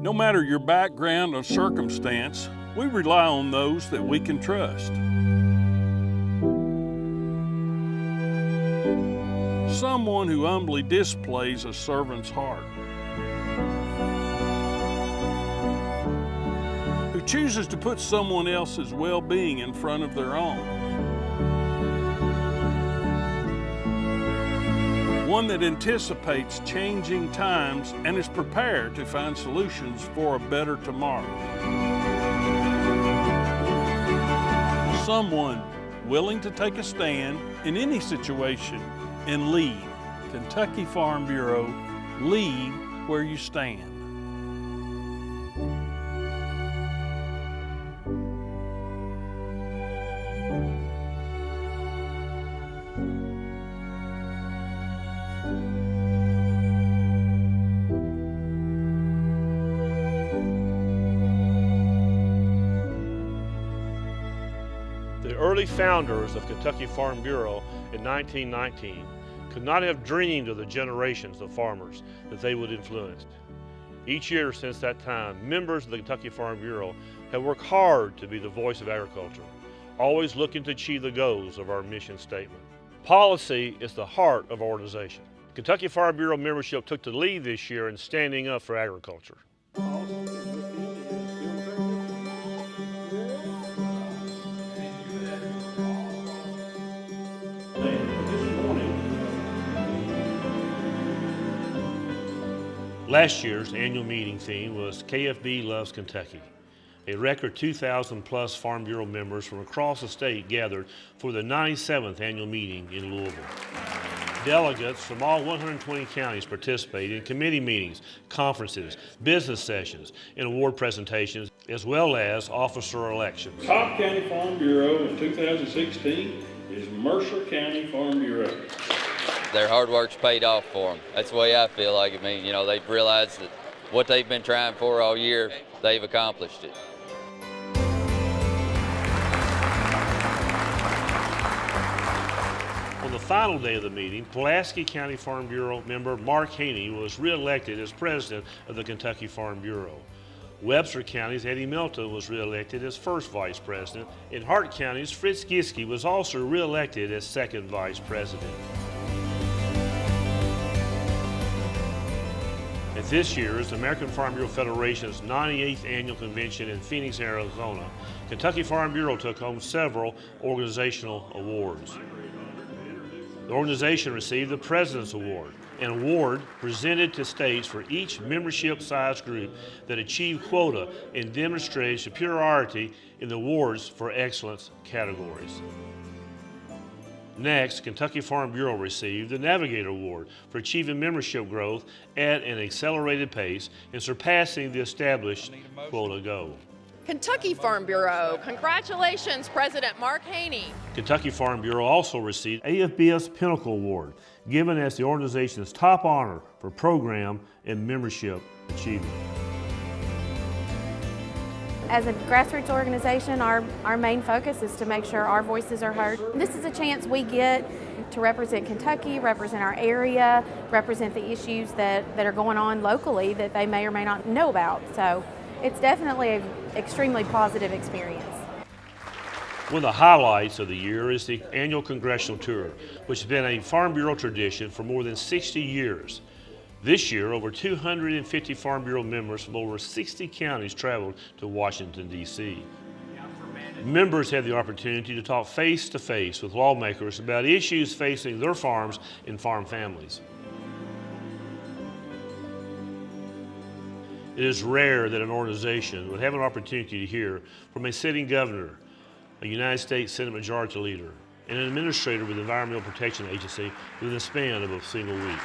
No matter your background or circumstance, we rely on those that we can trust. Someone who humbly displays a servant's heart, who chooses to put someone else's well-being in front of their own, one that anticipates changing times and is prepared to find solutions for a better tomorrow. Someone willing to take a stand in any situation and lead. Kentucky Farm Bureau, lead where you stand. The early founders of Kentucky Farm Bureau in 1919 could not have dreamed of the generations of farmers that they would influence. Each year since that time, members of the Kentucky Farm Bureau have worked hard to be the voice of agriculture, always looking to achieve the goals of our mission statement. Policy is the heart of our organization. Kentucky Farm Bureau membership took the lead this year in standing up for agriculture. Last year's annual meeting theme was KFB Loves Kentucky. A record 2,000 plus Farm Bureau members from across the state gathered for the 97th annual meeting in Louisville. Delegates from all 120 counties participated in committee meetings, conferences, business sessions, and award presentations, as well as officer elections. Cobb County Farm Bureau in 2016 is Mercer County Farm Bureau. Their hard work's paid off for them. That's the way I feel like. I mean, you know, they've realized that what they've been trying for all year, they've accomplished it. On the final day of the meeting, Pulaski County Farm Bureau member Mark Haney was re-elected as president of the Kentucky Farm Bureau. Webster County's Eddie Milton was re-elected as first vice president, and Hart County's Fritz Giske was also re-elected as second vice president. At this year's American Farm Bureau Federation's 98th Annual Convention in Phoenix, Arizona, Kentucky Farm Bureau took home several organizational awards. The organization received the President's Award, an award presented to states for each membership size group that achieved quota and demonstrated superiority in the awards for excellence categories. Next, Kentucky Farm Bureau received the Navigator Award for achieving membership growth at an accelerated pace and surpassing the established quota goal. Kentucky Farm Bureau, congratulations, President Mark Haney. Kentucky Farm Bureau also received AFBS Pinnacle Award, given as the organization's top honor for program and membership achievement. As a grassroots organization, our main focus is to make sure our voices are heard. This is a chance we get to represent Kentucky, represent our area, represent the issues that are going on locally that they may or may not know about. So it's definitely an extremely positive experience. One of the highlights of the year is the annual congressional tour, which has been a Farm Bureau tradition for more than 60 years. This year, over 250 Farm Bureau members from over 60 counties traveled to Washington, D.C. Members had the opportunity to talk face-to-face with lawmakers about issues facing their farms and farm families. It is rare that an organization would have an opportunity to hear from a sitting governor, a United States Senate Majority Leader, and an administrator with the Environmental Protection Agency within the span of a single week.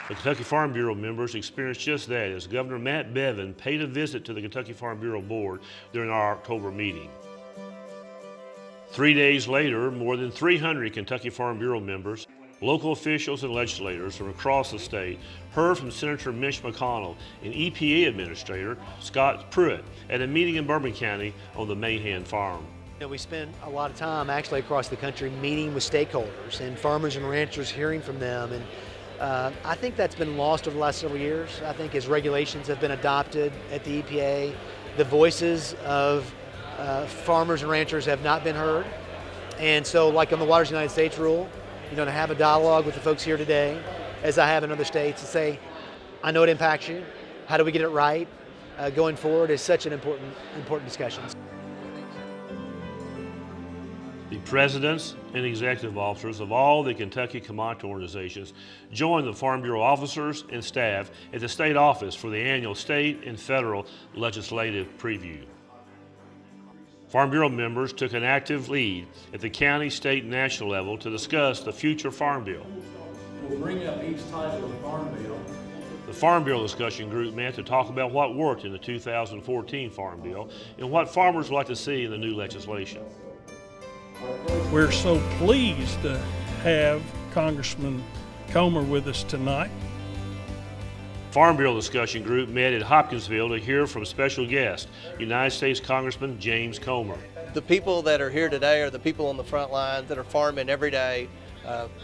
The Kentucky Farm Bureau members experienced just that as Governor Matt Bevin paid a visit to the Kentucky Farm Bureau Board during our October meeting. 3 days later, more than 300 Kentucky Farm Bureau members, local officials and legislators from across the state heard from Senator Mitch McConnell and EPA Administrator Scott Pruitt at a meeting in Bourbon County on the Mahan Farm. We spend a lot of time actually across the country meeting with stakeholders and farmers and ranchers, hearing from them and I think that's been lost over the last several years. I think as regulations have been adopted at the EPA, the voices of farmers and ranchers have not been heard. And so like on the Waters of the United States rule, to have a dialogue with the folks here today, as I have in other states, to say, I know it impacts you. How do we get it right going forward is such an important discussion. The presidents and executive officers of all the Kentucky commodity organizations joined the Farm Bureau officers and staff at the state office for the annual state and federal legislative preview. Farm Bureau members took an active lead at the county, state, and national level to discuss the future Farm Bill. We'll bring up each title of the Farm Bill. The Farm Bill discussion group met to talk about what worked in the 2014 Farm Bill and what farmers would like to see in the new legislation. We're so pleased to have Congressman Comer with us tonight. Farm Bill discussion group met at Hopkinsville to hear from special guest, United States Congressman James Comer. The people that are here today are the people on the front lines that are farming every day.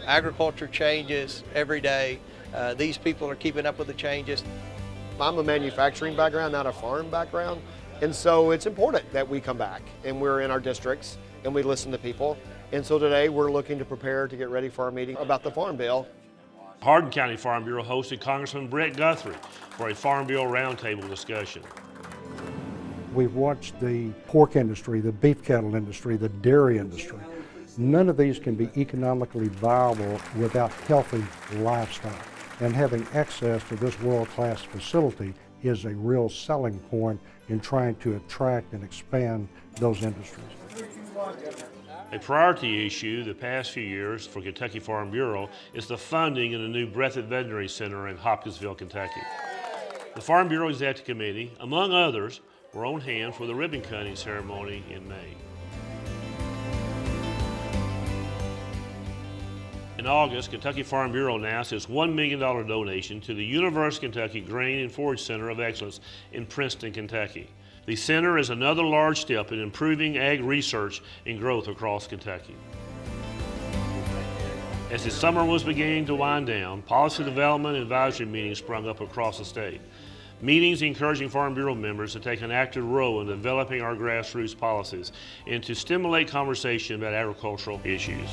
Agriculture changes every day. These people are keeping up with the changes. I'm a manufacturing background, not a farm background, and so it's important that we come back and we're in our districts and we listen to people. And so today we're looking to prepare to get ready for our meeting about the Farm Bill. Hardin County Farm Bureau hosted Congressman Brett Guthrie for a Farm Bill roundtable discussion. We've watched the pork industry, the beef cattle industry, the dairy industry. None of these can be economically viable without healthy livestock. And having access to this world-class facility is a real selling point in trying to attract and expand those industries. A priority issue the past few years for Kentucky Farm Bureau is the funding of the new Breathitt Veterinary Center in Hopkinsville, Kentucky. The Farm Bureau Executive Committee, among others, were on hand for the ribbon cutting ceremony in May. In August, Kentucky Farm Bureau announced its $1 million donation to the University of Kentucky Grain and Forage Center of Excellence in Princeton, Kentucky. The center is another large step in improving ag research and growth across Kentucky. As the summer was beginning to wind down, policy development and advisory meetings sprung up across the state. Meetings encouraging Farm Bureau members to take an active role in developing our grassroots policies and to stimulate conversation about agricultural issues.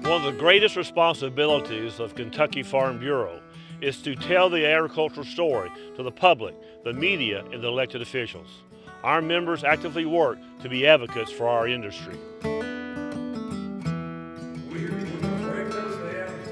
One of the greatest responsibilities of Kentucky Farm Bureau is to tell the agricultural story to the public, the media, and the elected officials. Our members actively work to be advocates for our industry.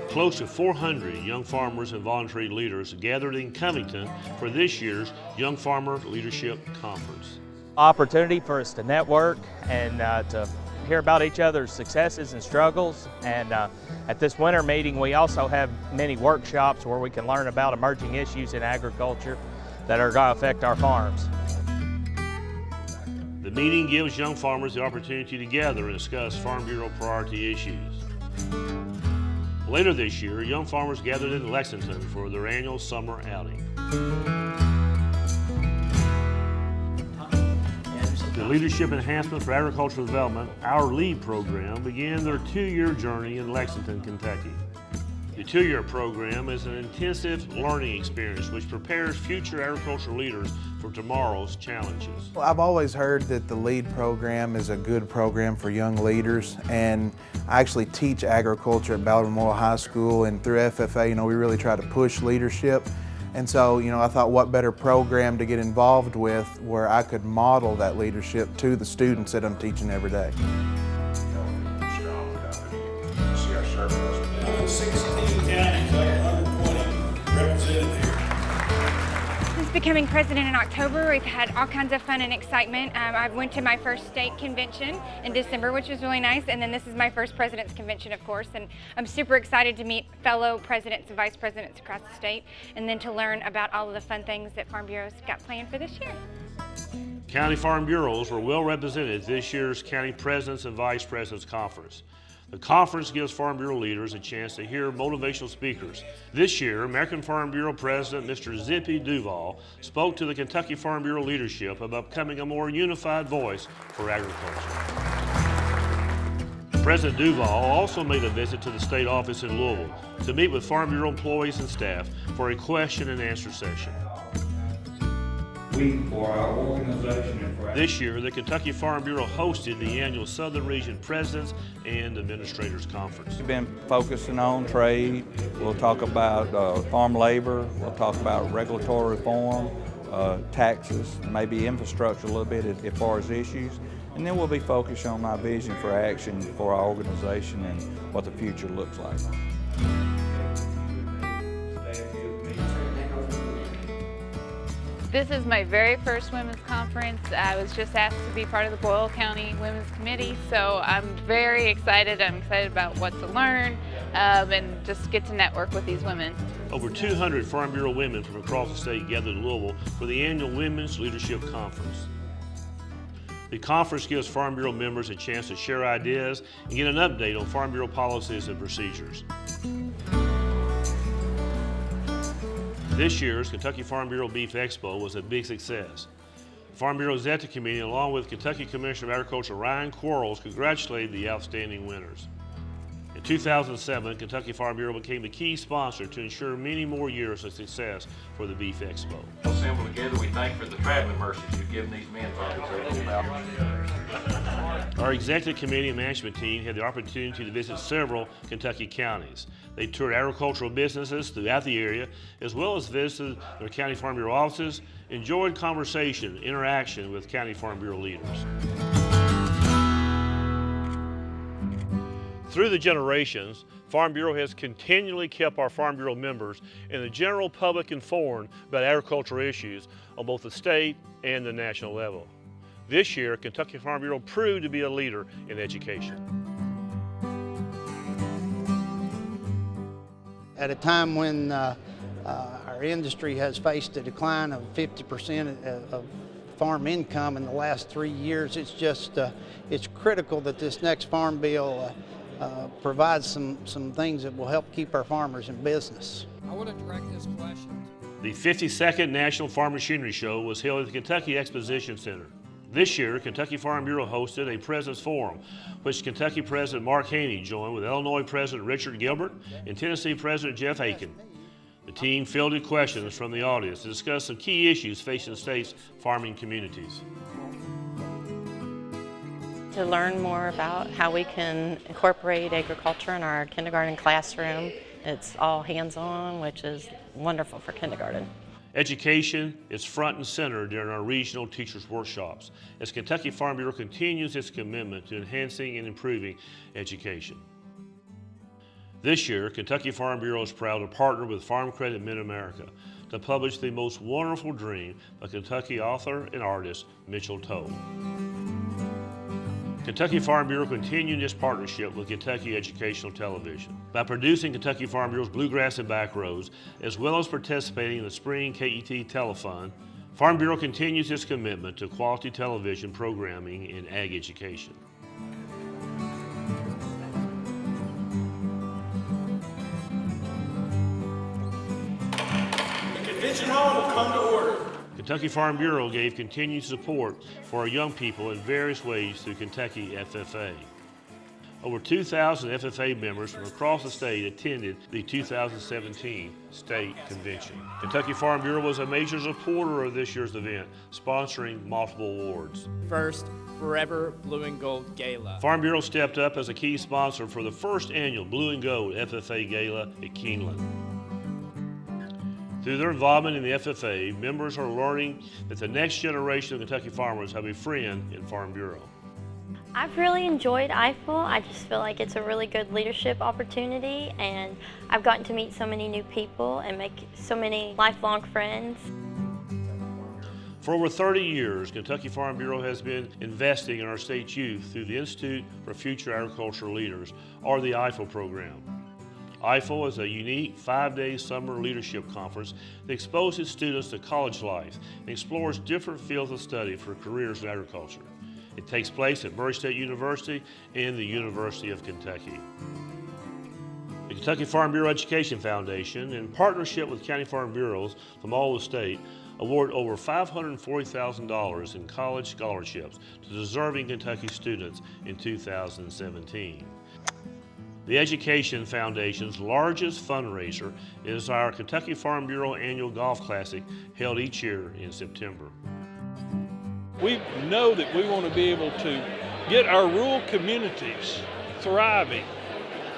Close to 400 young farmers and voluntary leaders gathered in Covington for this year's Young Farmer Leadership Conference. Opportunity for us to network and to hear about each other's successes and struggles. And at this winter meeting, we also have many workshops where we can learn about emerging issues in agriculture that are going to affect our farms. The meeting gives young farmers the opportunity to gather and discuss Farm Bureau priority issues. Later this year, young farmers gathered in Lexington for their annual summer outing. The Leadership Enhancement for Agricultural Development, our LEAD program, began their 2-year journey in Lexington, Kentucky. The 2-year program is an intensive learning experience which prepares future agricultural leaders for tomorrow's challenges. Well, I've always heard that the LEAD program is a good program for young leaders, and I actually teach agriculture at Baltimore High School, and through FFA, we really try to push leadership. And so, I thought what better program to get involved with where I could model that leadership to the students that I'm teaching every day. 16 counties, 120 represented here. Since becoming president in October, we've had all kinds of fun and excitement. I went to my first state convention in December, which was really nice, and then this is my first president's convention, of course, and I'm super excited to meet fellow presidents and vice presidents across the state, and then to learn about all of the fun things that Farm Bureau's got planned for this year. County Farm Bureaus were well represented at this year's County Presidents and Vice Presidents Conference. The conference gives Farm Bureau leaders a chance to hear motivational speakers. This year, American Farm Bureau President Mr. Zippy Duval spoke to the Kentucky Farm Bureau leadership about becoming a more unified voice for agriculture. President Duval also made a visit to the state office in Louisville to meet with Farm Bureau employees and staff for a question and answer session. For our organization and for This year, the Kentucky Farm Bureau hosted the annual Southern Region Presidents and Administrators Conference. We've been focusing on trade. We'll talk about farm labor. We'll talk about regulatory reform, taxes, maybe infrastructure a little bit as far as issues. And then we'll be focused on my vision for action for our organization and what the future looks like. This is my very first women's conference. I was just asked to be part of the Boyle County Women's Committee, so I'm very excited. I'm excited about what to learn and just get to network with these women. Over 200 Farm Bureau women from across the state gathered in Louisville for the annual Women's Leadership Conference. The conference gives Farm Bureau members a chance to share ideas and get an update on Farm Bureau policies and procedures. This year's Kentucky Farm Bureau Beef Expo was a big success. The Farm Bureau Executive Committee, along with Kentucky Commissioner of Agriculture Ryan Quarles, congratulated the outstanding winners. In 2007, Kentucky Farm Bureau became the key sponsor to ensure many more years of success for the Beef Expo. Assembled together, we thank for the traveling mercies you've given these men, Our executive committee and management team had the opportunity to visit several Kentucky counties. They toured agricultural businesses throughout the area, as well as visited their County Farm Bureau offices, enjoyed conversation, interaction with County Farm Bureau leaders. Through the generations, Farm Bureau has continually kept our Farm Bureau members and the general public informed about agricultural issues on both the state and the national level. This year, Kentucky Farm Bureau proved to be a leader in education. At a time when our industry has faced a decline of 50% of farm income in the last 3 years, it's critical that this next farm bill provides some things that will help keep our farmers in business. I want to direct this question. The 52nd National Farm Machinery Show was held at the Kentucky Exposition Center. This year, Kentucky Farm Bureau hosted a President's Forum, which Kentucky President Mark Haney joined with Illinois President Richard Gilbert and Tennessee President Jeff Aiken. The team fielded questions from the audience to discuss some key issues facing the state's farming communities. To learn more about how we can incorporate agriculture in our kindergarten classroom. It's all hands-on, which is wonderful for kindergarten. Education is front and center during our regional teachers' workshops as Kentucky Farm Bureau continues its commitment to enhancing and improving education. This year, Kentucky Farm Bureau is proud to partner with Farm Credit Mid-America to publish The Most Wonderful Dream by Kentucky author and artist Mitchell Toll. Kentucky Farm Bureau continued its partnership with Kentucky Educational Television by producing Kentucky Farm Bureau's Bluegrass and Backroads, as well as participating in the Spring KET Telefund. Farm Bureau continues its commitment to quality television programming in ag education. The convention hall will come to order. Kentucky Farm Bureau gave continued support for our young people in various ways through Kentucky FFA. Over 2,000 FFA members from across the state attended the 2017 state convention. Kentucky Farm Bureau was a major supporter of this year's event, sponsoring multiple awards. First, Forever Blue and Gold Gala. Farm Bureau stepped up as a key sponsor for the first annual Blue and Gold FFA Gala at Keeneland. Through their involvement in the FFA, members are learning that the next generation of Kentucky farmers have a friend in Farm Bureau. I've really enjoyed IFL. I just feel like it's a really good leadership opportunity, and I've gotten to meet so many new people and make so many lifelong friends. For over 30 years, Kentucky Farm Bureau has been investing in our state's youth through the Institute for Future Agricultural Leaders, or the IFL program. IFL is a unique 5-day summer leadership conference that exposes students to college life and explores different fields of study for careers in agriculture. It takes place at Murray State University and the University of Kentucky. The Kentucky Farm Bureau Education Foundation, in partnership with county farm bureaus from all the state, award over $540,000 in college scholarships to deserving Kentucky students in 2017. The Education Foundation's largest fundraiser is our Kentucky Farm Bureau Annual Golf Classic, held each year in September. We know that we want to be able to get our rural communities thriving.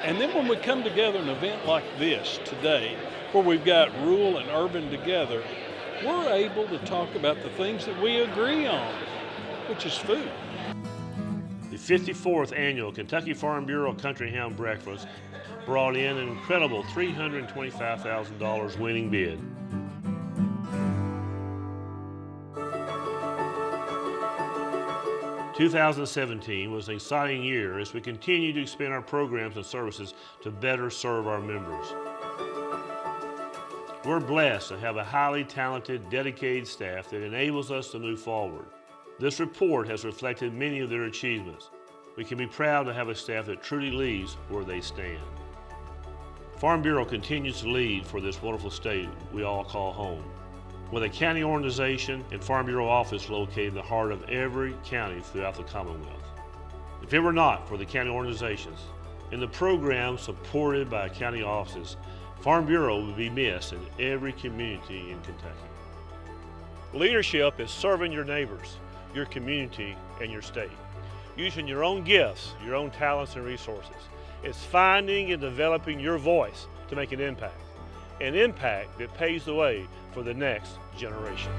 And then when we come together an event like this today, where we've got rural and urban together, we're able to talk about the things that we agree on, which is food. The 54th Annual Kentucky Farm Bureau Country Hound Breakfast brought in an incredible $325,000 winning bid. "2017 was an exciting year as we continue to expand our programs and services to better serve our members. We're blessed to have a highly talented, dedicated staff that enables us to move forward. This report has reflected many of their achievements. We can be proud to have a staff that truly leads where they stand. Farm Bureau continues to lead for this wonderful state we all call home. With a county organization and Farm Bureau office located in the heart of every county throughout the Commonwealth. If it were not for the county organizations and the programs supported by county offices, Farm Bureau would be missed in every community in Kentucky. Leadership is serving your neighbors, your community, and your state. Using your own gifts, your own talents and resources. It's finding and developing your voice to make an impact that paves the way for the next generation.